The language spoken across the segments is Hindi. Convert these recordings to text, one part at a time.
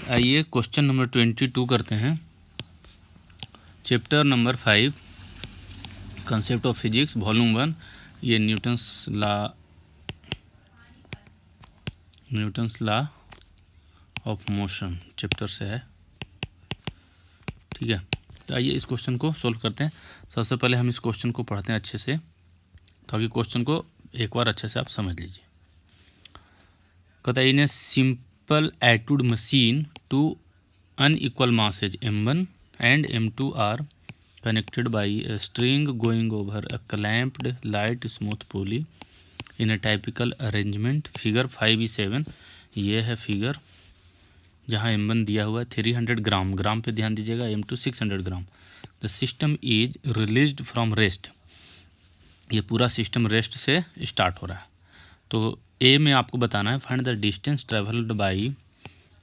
आइए क्वेश्चन नंबर 22 करते हैं। Chapter number 5 concept of physics volume 1। ये Newton's law of motion chapter से है। ठीक है, तो आइए इस क्वेश्चन को सोल्व करते हैं। सबसे पहले हम इस क्वेश्चन को पढ़ते हैं अच्छे से, ताकि क्वेश्चन को एक बार अच्छे से आप समझ लीजिए। कहता है in a simple Atwood machine two unequal masses m1 and m2 are connected by a string going over a clamped light smooth pulley in a typical arrangement। Figure 5e7 ये है फिगर, जहाँ m1 दिया हुआ है 300 ग्राम, ग्राम पे ध्यान दीजिएगा, m2 600 gram. The system is released from rest, ये पूरा सिस्टम रेस्ट से स्टार्ट हो रहा है। तो ए में आपको बताना है find the distance travelled by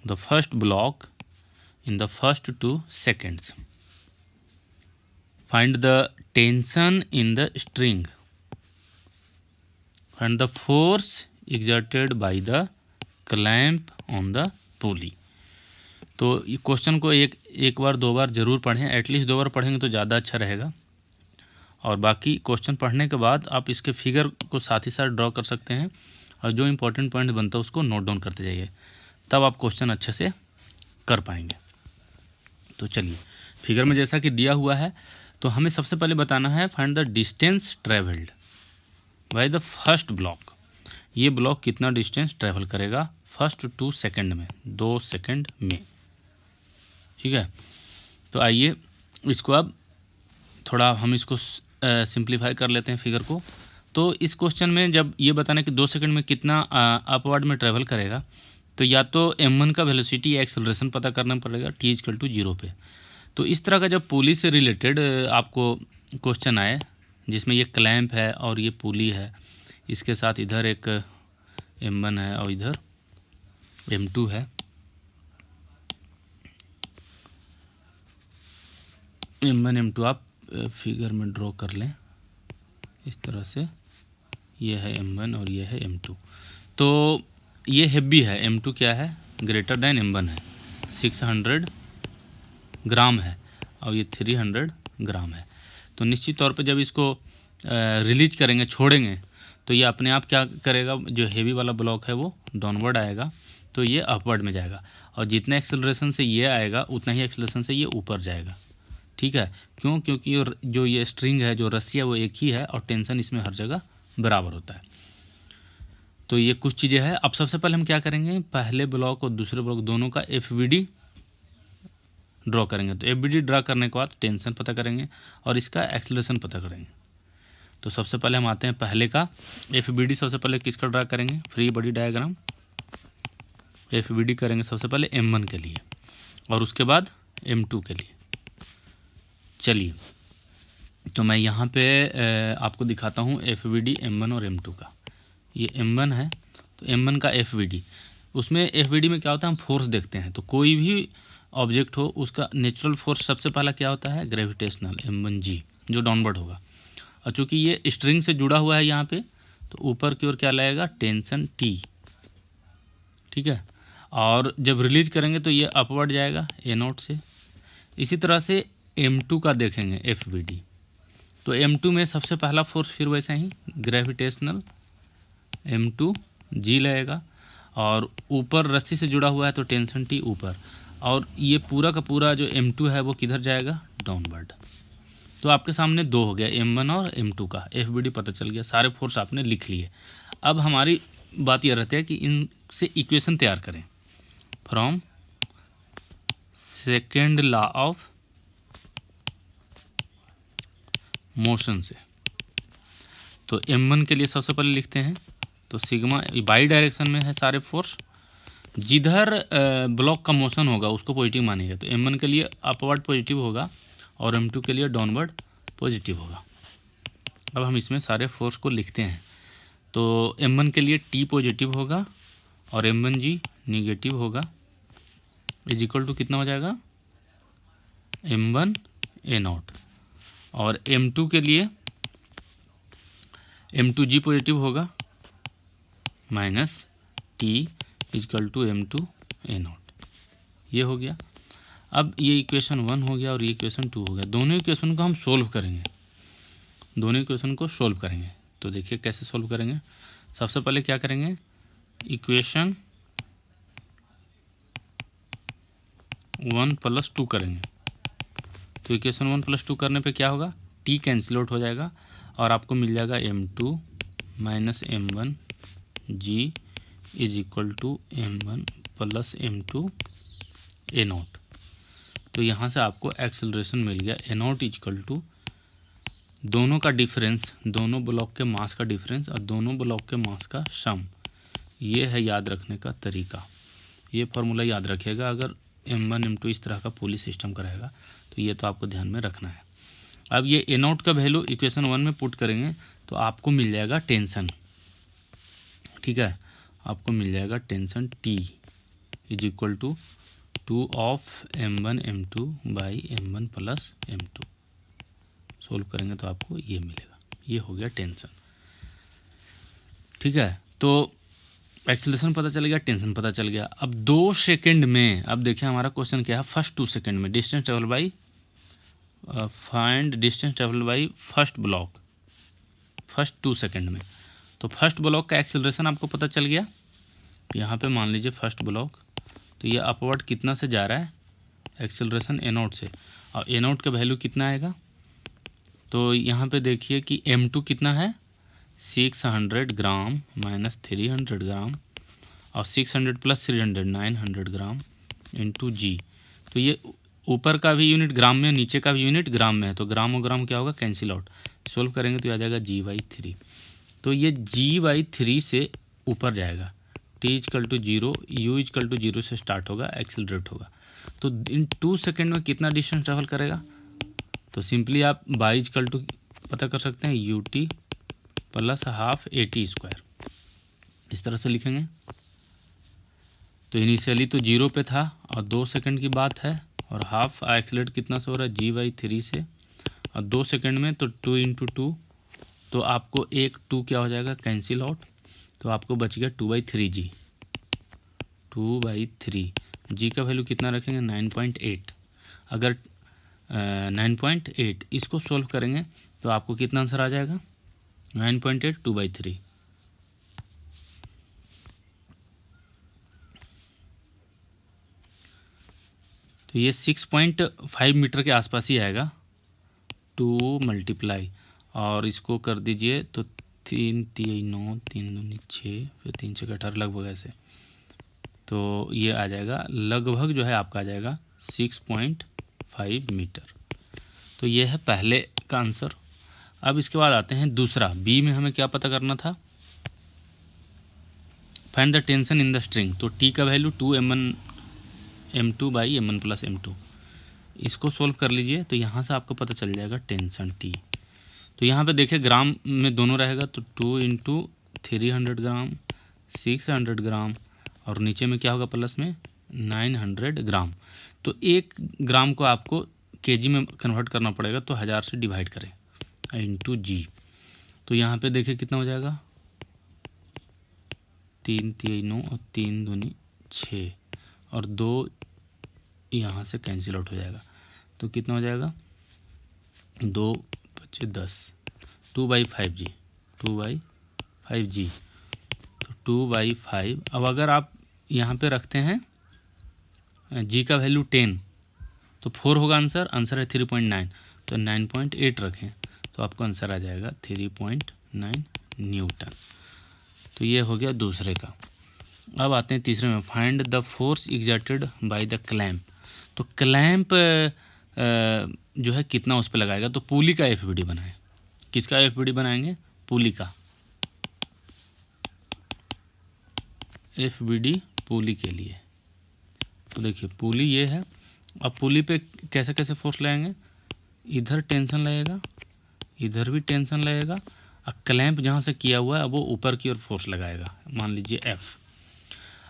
the first block in the first 2 seconds, find the tension in the string, find the force exerted by the clamp on the pulley। तो ये क्वेश्चन को एक बार दो बार जरूर पढ़ें, एटलीस्ट 2 बार पढ़ेंगे तो ज़्यादा अच्छा रहेगा। और बाकी क्वेश्चन पढ़ने के बाद आप इसके फिगर को साथ ही साथ ड्रॉ कर सकते हैं, और जो इंपॉर्टेंट पॉइंट बनता है उसको नोट डाउन करते जाइए, तब आप क्वेश्चन अच्छे से कर पाएंगे। तो चलिए, फिगर में जैसा कि दिया हुआ है, तो हमें सबसे पहले बताना है find the distance travelled by the first block. ये ब्लॉक कितना डिस्टेंस ट्रेवल करेगा फर्स्ट 2 सेकंड में, 2 सेकंड में। ठीक है, तो आइए इसको अब थोड़ा हम इसको सिंप्लीफाई कर लेते हैं फिगर को। तो इस क्वेश्चन में जब ये बताना है कि 2 सेकंड में कितना अपवर्ड में ट्रेवल करेगा, तो या तो m1 का वेलोसिटी या एक्सेलरेशन पता करना पड़ेगा t=0 पे। तो इस तरह का जब पुली से रिलेटेड आपको क्वेश्चन आए, जिसमें ये क्लैंप है और ये पुली है, इसके साथ इधर एक m1 है और इधर m2 है। m1 m2 आप फिगर में ड्रॉ कर लें इस तरह से, ये है m1 और ये है m2। तो ये हेवी है, m2 क्या है, ग्रेटर देन m1 है, 600 ग्राम है, और ये 300 ग्राम है। तो निश्चित तौर पे जब इसको रिलीज करेंगे, छोड़ेंगे, तो ये अपने आप क्या करेगा, जो हेवी वाला ब्लॉक है वो डाउनवर्ड आएगा, तो ये अपवर्ड में जाएगा, और जितने एक्सेलरेशन से ये आएगा उतना ही एक्सेलरेशन से ये ऊपर जाएगा। ठीक है, क्यों? क्योंकि जो ये स्ट्रिंग है, जो रस्सी है, वो एक ही है, और टेंशन इसमें हर जगह बराबर होता है। तो ये कुछ चीज़ें हैं। अब सबसे पहले हम क्या करेंगे, पहले ब्लॉक और दूसरे ब्लॉक दोनों का FVD ड्रॉ करेंगे। तो FVD ड्रा करने के बाद टेंशन पता करेंगे और इसका एक्सेलरेशन पता करेंगे। तो सबसे पहले हम आते हैं पहले का FVD। सबसे पहले किसका ड्रा करेंगे, फ्री बॉडी डायग्राम FVD करेंगे सबसे पहले m1 के लिए, और उसके बाद m2 के लिए। चलिए, तो मैं यहाँ पे आपको दिखाता हूँ FVD m1 और m2 का। ये m1 है, तो m1 का FVD, उसमें FVD में क्या होता है, हम फोर्स देखते हैं। तो कोई भी ऑब्जेक्ट हो, उसका नेचुरल फोर्स सबसे पहला क्या होता है, ग्रेविटेशनल m1g, जो डाउनवर्ड होगा। और चूँकि ये स्ट्रिंग से जुड़ा हुआ है यहाँ पे, तो ऊपर की ओर क्या लगेगा, टेंशन T। ठीक है, और जब रिलीज करेंगे तो ये अपवर्ड जाएगा A0 से। इसी तरह से m2 का देखेंगे FVD, तो m2 में सबसे पहला फोर्स फिर वैसा ही ग्रेविटेशनल m2g लगेगा, और ऊपर रस्सी से जुड़ा हुआ है तो टेंशन T ऊपर, और ये पूरा का पूरा जो m2 है वो किधर जाएगा, डाउनवर्ड। तो आपके सामने 2 हो गया, m1 और m2 का FVD पता चल गया, सारे फोर्स आपने लिख लिए। अब हमारी बात यह रहती है कि इनसे इक्वेशन तैयार करें from second law of motion से। तो m1 के लिए सबसे पहले लिखते हैं, तो सिग्मा बाई डायरेक्शन में है सारे फोर्स, जिधर ब्लॉक का मोशन होगा उसको पॉजिटिव मानेंगे। तो m1 के लिए अपवर्ड पॉजिटिव होगा और m2 के लिए डाउनवर्ड पॉजिटिव होगा। अब हम इसमें सारे फोर्स को लिखते हैं। तो m1 के लिए T पॉजिटिव होगा और m1g निगेटिव होगा, इज इक्वल टू कितना हो जाएगा, m1 A0। और m2 के लिए m2g पॉजिटिव होगा minus T is equal to m2 A0। ये हो गया। अब ये इक्वेशन 1 हो गया और ये इक्वेशन 2 हो गया। दोनों इक्वेशन को हम सोल्व करेंगे, दोनों इक्वेशन को सोल्व करेंगे। तो देखिए कैसे सोल्व करेंगे। सबसे पहले क्या करेंगे, इक्वेशन 1 + 2 करेंगे। तो इक्वेशन 1 + 2 करने पे क्या होगा, टी कैंसिल आउट हो जाएगा और आपको मिल जाएगा m2 - m1 g = m1 + m2 a0। तो यहाँ से आपको एक्सेलरेशन मिल गया a0 = दोनों का डिफरेंस, दोनों ब्लॉक के मास का डिफरेंस और दोनों ब्लॉक के मास का सम। ये है याद रखने का तरीका। ये फार्मूला याद रखिएगा। अगर m1 m2 इस तरह का पुली सिस्टम कराएगा तो ये तो आपको ध्यान में रखना है। अब ये a0 का वैल्यू इक्वेशन 1 में पुट करेंगे तो आपको मिल जाएगा टेंशन, ठीक है। आपको मिल जाएगा tension T = 2 of m1 m2 by m1 + m2। Solve करेंगे तो आपको ये मिलेगा। ये हो गया टेंशन, ठीक है। तो एक्सेलरेशन पता चल गया, टेंशन पता चल गया। अब 2 सेकंड में, अब देखिए हमारा क्वेश्चन क्या है, फर्स्ट 2 सेकंड में distance travel by, find distance travel by first block, first 2 second में। तो फर्स्ट ब्लॉक का एक्सेलरेशन आपको पता चल गया। यहाँ पे मान लीजिए फर्स्ट ब्लॉक, तो ये अपवर्ड कितना से जा रहा है, एक्सेलरेशन a0 से, और a0 का वैल्यू कितना आएगा। तो यहाँ पे देखिए कि m2 कितना है, 600 ग्राम माइनस 300 ग्राम और 600 + 300 900 ग्राम इंटू जी। तो ये ऊपर का भी यूनिट ग्राम में, नीचे का भी यूनिट ग्राम में है, तो ग्राम और ग्राम क्या होगा, कैंसिल आउट। सोल्व करेंगे तो आ जाएगा g/3। तो ये g/3 से ऊपर जाएगा। t = 0, u = 0 से स्टार्ट होगा, एक्सिलरेट होगा। तो इन 2 सेकेंड में कितना डिस्टेंस ट्रेवल करेगा, तो सिंपली आप y = पता कर सकते हैं ut + ½ at²। इस तरह से लिखेंगे। तो इनिशियली तो 0 पे था और 2 सेकंड की बात है, और हाफ एक्सीलरेट कितना से हो रहा है, g/3 से, और 2 सेकंड में तो 2 × 2, तो आपको एक 2 क्या हो जाएगा, कैंसिल आउट। तो आपको बच गया 2/3g, 2/3 g का वैल्यू कितना रखेंगे, 9.8। अगर 9.8 इसको सोल्व करेंगे तो आपको कितना आंसर आ जाएगा, 9.8 2/3। तो ये 6.5 मीटर के आसपास ही आएगा। 2 × और इसको कर दीजिए तो 3 × 9 3 दूनी 6, फिर 3 × 18 लगभग ऐसे। तो ये आ जाएगा लगभग जो है आपका आ जाएगा 6.5 मीटर। तो ये है पहले का आंसर। अब इसके बाद आते हैं दूसरा, बी में हमें क्या पता करना था, find the tension in the string. तो टी का value 2m1 m2 by m1 + m2। इसको सोल्व कर लीजिए तो यहाँ से आपको पता चल जाएगा टेंशन टी। तो यहाँ पे देखिए ग्राम में दोनों रहेगा, तो 2 × 300 ग्राम 600 ग्राम और नीचे में क्या होगा प्लस में 900 ग्राम। तो 1 ग्राम को आपको केजी में कन्वर्ट करना पड़ेगा, तो 1000 से डिवाइड करें इंटू जी। तो यहाँ पे देखिए कितना हो जाएगा, 3 × 3 9 और 3 दूनी 6 और 2 यहाँ से कैंसिल आउट हो जाएगा। तो कितना हो जाएगा, 2 × 5 = 10, 2/5g, 2/5g, तो 2/5। अब अगर आप यहाँ पे रखते हैं g का वैल्यू 10 तो 4 होगा आंसर, आंसर है 3.9, तो 9.8 रखें तो आपको आंसर आ जाएगा 3.9 न्यूटन। तो ये हो गया दूसरे का। अब आते हैं तीसरे में, find the force exerted by the clamp. तो क्लैंप जो है कितना उस पर लगाएगा, तो पुली का एफबीडी बनाएं। किसका एफबीडी बनाएंगे, पुली का, एफबीडी पुली के लिए। तो देखिए पुली ये है। अब पुली पे कैसे कैसे फोर्स लगाएंगे, इधर टेंशन लगेगा, इधर भी टेंशन लगेगा, और क्लैंप जहाँ से किया हुआ है वो ऊपर की ओर फोर्स लगाएगा, मान लीजिए F।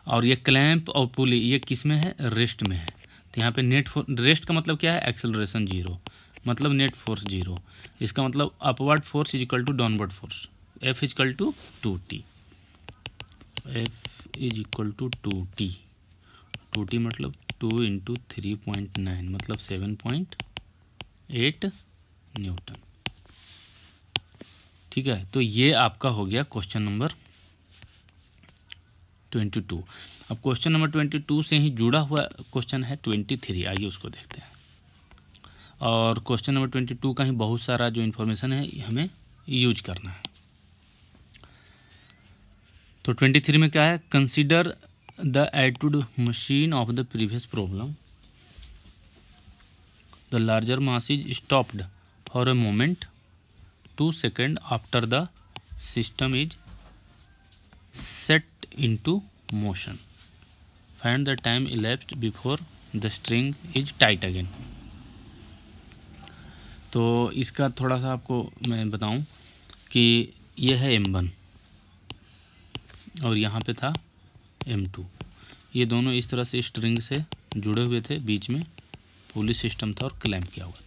और ये क्लैंप और पुली ये किस में है, रेस्ट में है। तो यहाँ पे नेट रेस्ट का मतलब क्या है, एक्सेलरेशन 0, मतलब नेट फोर्स 0। इसका मतलब upward force = downward force, F = 2t, F = 2t, 2t मतलब 2 इंटू 3.9 मतलब 7.8 न्यूटन। ठीक है, तो ये आपका हो गया क्वेश्चन नंबर 22। अब क्वेश्चन नंबर 22 से ही जुड़ा हुआ क्वेश्चन है 23, आइए उसको देखते हैं। और क्वेश्चन नंबर 22 का ही बहुत सारा जो इन्फॉर्मेशन है हमें यूज करना है। तो 23 में क्या है, consider the attitude machine of the previous problem, the larger mass is stopped for a moment 2 second after the system is set into motion, find the time elapsed before the string is tight again. तो इसका थोड़ा सा आपको मैं बताऊं कि ये है M1 और यहाँ पे था M2, ये दोनों इस तरह से स्ट्रिंग से जुड़े हुए थे, बीच में पुलिस सिस्टम था और क्लैंप किया हुआ था।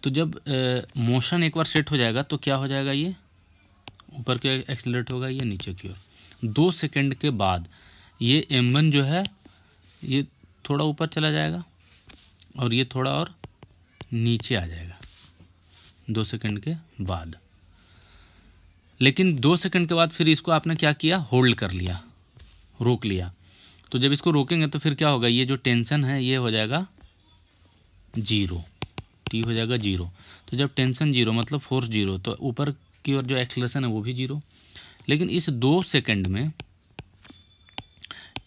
तो जब मोशन एक बार सेट हो जाएगा तो क्या हो जाएगा, ये ऊपर की ओर एक्सेलरेट होगा, ये नीचे की ओर। 2 सेकंड के बाद ये M1 जो है ये थोड़ा ऊपर चला जाएगा और ये थोड़ा और नीचे आ जाएगा 2 सेकंड के बाद। लेकिन 2 सेकंड के बाद फिर इसको आपने क्या किया, होल्ड कर लिया, रोक लिया। तो जब इसको रोकेंगे तो फिर क्या होगा, ये जो टेंशन है ये हो जाएगा 0, टी हो जाएगा 0। तो जब टेंशन 0 मतलब फोर्स 0, तो ऊपर की ओर जो एक्सेलरेशन है वो भी 0। लेकिन इस 2 सेकंड में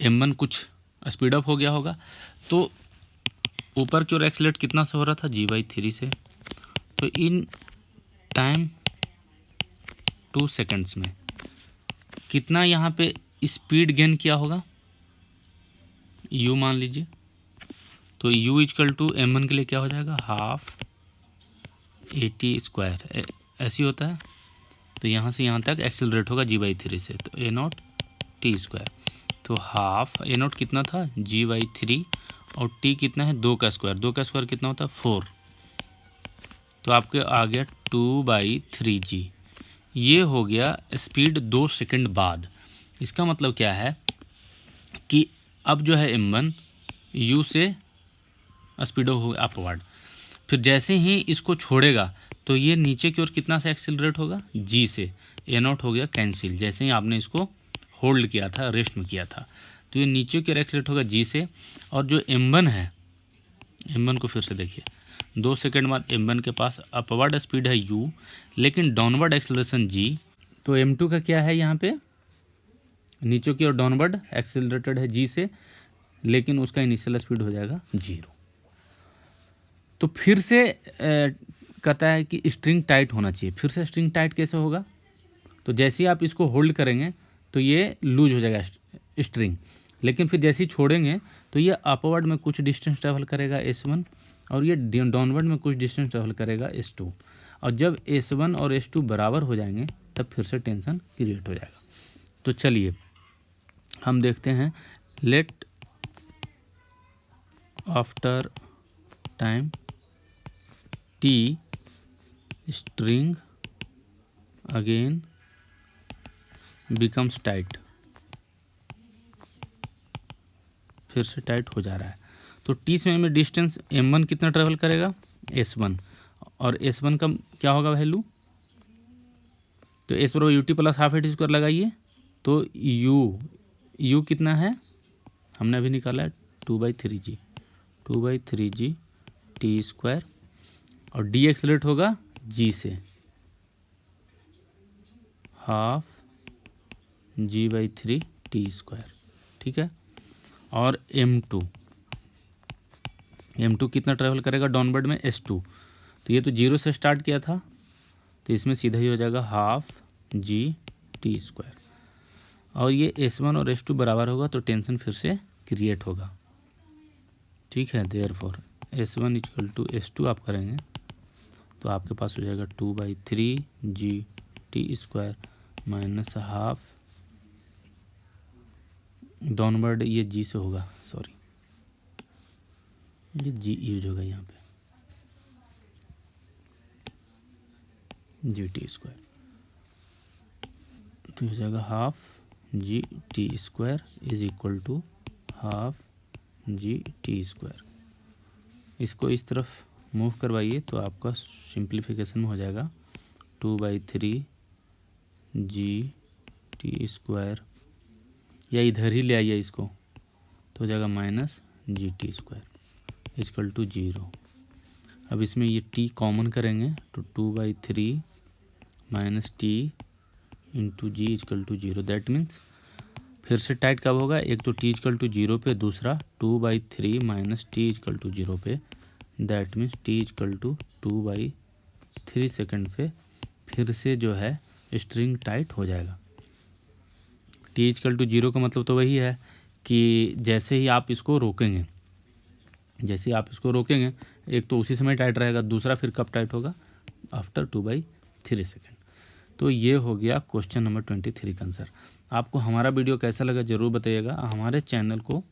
M1 कुछ स्पीड अप हो गया होगा, तो ऊपर की ओर एक्सेलरेट कितना से हो रहा था, g/3 से। तो इन टाइम 2 सेकंड्स में कितना यहाँ पे स्पीड गेन किया होगा, u मान लीजिए। तो u इक्वल टू M1 के लिए क्या हो जाएगा, हाफ AT², ऐसी होता है। तो यहाँ से यहाँ तक एक्सेलरेट होगा g/3 से, तो A0 T²। तो हाफ A0 कितना था, g/3, और t कितना है, 2 का स्क्वायर। 2 का स्क्वायर कितना होता है, 4। तो आपके आ गया 2/3g। ये हो गया स्पीड 2 सेकंड बाद। इसका मतलब क्या है कि अब जो है M1 u से स्पीड हो अपवर्ड, फिर जैसे ही इसको छोड़ेगा तो ये नीचे की ओर कितना से एक्सेलरेट होगा, g से। A0 हो गया कैंसिल, जैसे ही आपने इसको होल्ड किया था, रेस्ट में किया था, तो ये नीचे की ओर एक्सेलरेट होगा g से। और जो M1 है, M1 को फिर से देखिए, 2 सेकंड बाद M1 के पास अपवर्ड स्पीड है u, लेकिन डाउनवर्ड एक्सेलरेशन g। तो M2 का क्या है, यहाँ पे नीचे की ओर डाउनवर्ड एक्सेलरेटेड है g से, लेकिन उसका इनिशियल स्पीड हो जाएगा 0। तो फिर से कहता है कि स्ट्रिंग टाइट होना चाहिए। फिर से स्ट्रिंग टाइट कैसे होगा, तो जैसे ही आप इसको होल्ड करेंगे तो ये लूज हो जाएगा स्ट्रिंग, लेकिन फिर जैसे ही छोड़ेंगे तो ये अपवर्ड में कुछ डिस्टेंस ट्रैवल करेगा S1, और ये डाउनवर्ड में कुछ डिस्टेंस ट्रैवल करेगा S2। और जब S1 और S2 बराबर हो जाएंगे तब फिर से टेंशन क्रिएट हो जाएगा। तो चलिए हम देखते हैं, let after time t string again becomes tight। फिर से टाइट हो जा रहा है। तो t समय में डिस्टेंस M1 कितना ट्रेवल करेगा, S1, और S1 का क्या होगा वैल्यू, तो S बराबर UT plus half AT square लगाइए। तो u कितना है, हमने अभी निकाला है 2/3g T², और d एक्सेलरेट होगा g से, हाफ g/3 T²। ठीक है, और M2 कितना ट्रैवल करेगा डाउनवर्ड में, S2। तो ये तो 0 से स्टार्ट किया था, तो इसमें सीधा ही हो जाएगा हाफ g/T²। और ये S1 और S2 बराबर होगा तो टेंशन फिर से क्रिएट होगा। ठीक है, therefore S1 equal to S2 आप करेंगे तो आपके पास हो जाएगा 2/3g T² minus half, downward ये g से होगा, सॉरी ये g यूज होगा यहाँ पे, g/T²। तो हो जाएगा half g/T² is equal to half GT²। इसको इस तरफ मूव करवाइए तो आपका सिंप्लीफिकेशन में हो जाएगा 2/3 GT², या इधर ही ले आइए इसको तो हो जाएगा -GT² इक्वल टू 0। अब इसमें ये t कॉमन करेंगे तो 2/3 -t into g equal to 0। That means फिर से टाइट कब होगा, एक तो t इक्वल टू 0 पे, दूसरा 2/3 - t इक्वल टू 0 पे। That means t equal to 2/3 second पे फिर से जो है स्ट्रिंग टाइट हो जाएगा। t इक्वल टू 0 का मतलब तो वही है कि जैसे ही आप इसको रोकेंगे, एक तो उसी समय टाइट रहेगा, दूसरा फिर कब टाइट होगा, आफ्टर 2/3 सेकेंड। तो ये हो गया क्वेश्चन नंबर 23 का आंसर। आपको हमारा वीडियो कैसा लगा ज़रूर बताइएगा। हमारे चैनल को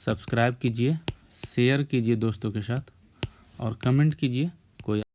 सब्सक्राइब कीजिए, शेयर कीजिए दोस्तों के साथ और कमेंट कीजिए।